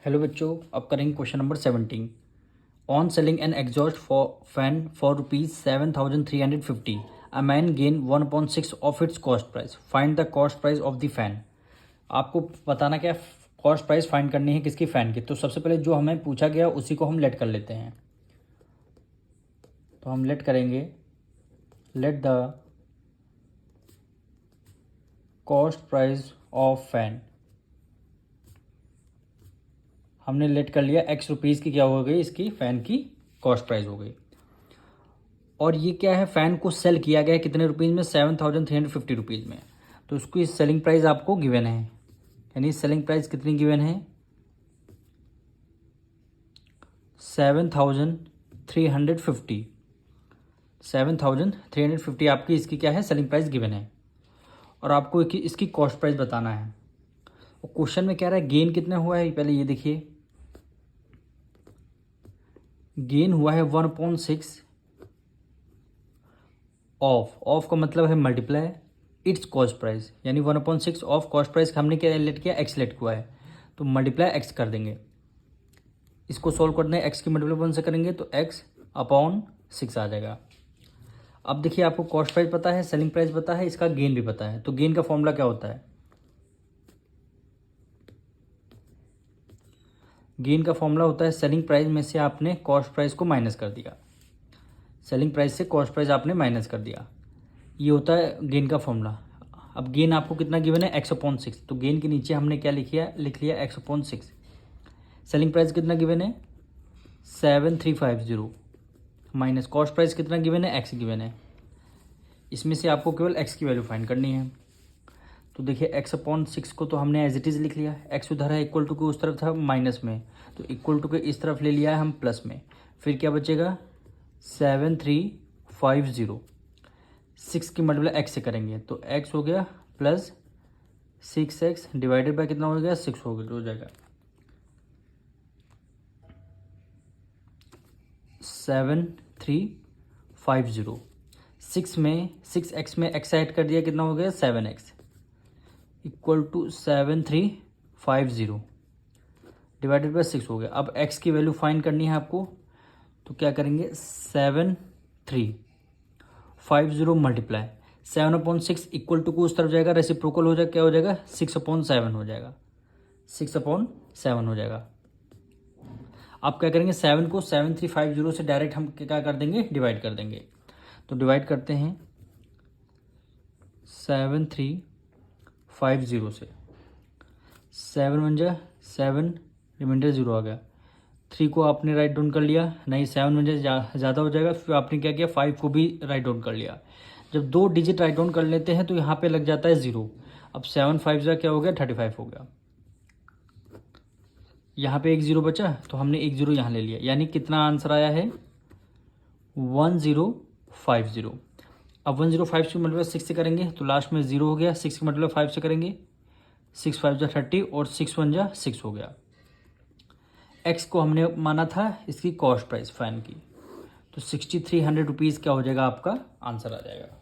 Hello बच्चों, अब करेंगे question number 17। On selling N exhaust fan for ₹7,350 a man gain 1/6 of its cost price. Find the cost price of the fan. आपको बताना क्या, cost price find करनी है किसकी, फ़ैन की। तो सबसे पहले जो हमें पूछा गया उसी को हम लेट कर लेते हैं। तो हम लेट करेंगे, let the cost price of fan. हमने लेट कर लिया X रुपीज़ की क्या हो गई, इसकी फ़ैन की कॉस्ट प्राइस हो गई। और ये क्या है, फ़ैन को सेल किया गया है कितने रुपीज़ में, 7,350 रुपीज़ में। तो उसकी सेलिंग प्राइस आपको गिवन है, यानी सेलिंग प्राइस कितनी गिवन है, 7,350। 7,350 आपकी इसकी क्या है, सेलिंग प्राइस गिवन है। और आपको इसकी कॉस्ट प्राइस बताना है। और क्वेश्चन में कह रहा है गेन कितना हुआ है, पहले ये देखिए। गेन हुआ है 1/6 ऑफ का मतलब है मल्टीप्लाई इट्स कॉस्ट प्राइस, यानी 1/6 ऑफ कॉस्ट प्राइस का हमने क्या लेट किया, एक्स लेट हुआ है। तो मल्टीप्लाई एक्स कर देंगे। इसको सॉल्व करना है, एक्स की मल्टीप्लाई 1 से करेंगे तो x/6 आ जाएगा। अब देखिए, आपको कॉस्ट प्राइस पता है, सेलिंग प्राइस पता है, इसका गेन भी पता है। तो गेन का फॉर्मूला क्या होता है, गेन का फॉर्मूला होता है सेलिंग प्राइस में से आपने कॉस्ट प्राइस को माइनस कर दिया। सेलिंग प्राइस से कॉस्ट प्राइस आपने माइनस कर दिया, ये होता है गेन का फॉर्मूला। अब गेन आपको कितना गिवन है, x/6। तो गेन के नीचे हमने क्या लिख लिया x/6। सेलिंग प्राइस कितना गिवन है, 7,350 माइनस कॉस्ट प्राइस कितना गिवन है, x गिवन है। इसमें से आपको केवल x की वैल्यू फाइंड करनी है। तो देखिए x/6 को तो हमने एज इट इज़ लिख लिया, x उधर है इक्वल टू के उस तरफ था माइनस में, तो इक्वल टू के इस तरफ ले लिया है हम प्लस में। फिर क्या बचेगा, 7,350। 6 की मल्टीप्लाई x से करेंगे तो x हो गया प्लस 6x डिवाइडेड बाय कितना हो गया, 6 हो जाएगा। 7,350। 6x में x ऐड कर दिया, कितना हो गया 7x equal to 7,350 divided by 6 हो गया। अब x की वैल्यू फाइंड करनी है आपको, तो क्या करेंगे, 7,350 मल्टीप्लाई 7/6 इक्वल टू को उस तरफ जाएगा, रेसिप्रोकल हो जाएगा, क्या हो जाएगा 6/7 हो जाएगा, 6/7 हो जाएगा। आप क्या करेंगे, 7 को 7,350 से डायरेक्ट हम क्या कर देंगे, डिवाइड कर देंगे। तो डिवाइड करते हैं 7,350 से, 7 1 जा 7, रिमाइंडर 0 आ गया। 3 को आपने राइट डाउन कर लिया, नहीं 7 1 ज़्यादा हो जाएगा, फिर आपने क्या किया 5 को भी राइट डाउन कर लिया। जब 2 डिजिट राइट डाउन कर लेते हैं तो यहाँ पे लग जाता है 0। अब 7 5 जा क्या हो गया, 35 हो गया। यहाँ पे एक 0 बचा तो हमने एक 0 यहाँ ले लिया, यानी कितना आंसर आया है, 1050। अब 105 की मल्टीप्लाई 6 से करेंगे तो लास्ट में 0 हो गया, 6 की मल्टीप्लाई 5 से करेंगे, 6 5 जा 30 और 6 1 जा 6 हो गया। x को हमने माना था इसकी कॉस्ट प्राइस फ़ैन की, तो 6,300 रुपीज़ क्या हो जाएगा, आपका आंसर आ जाएगा।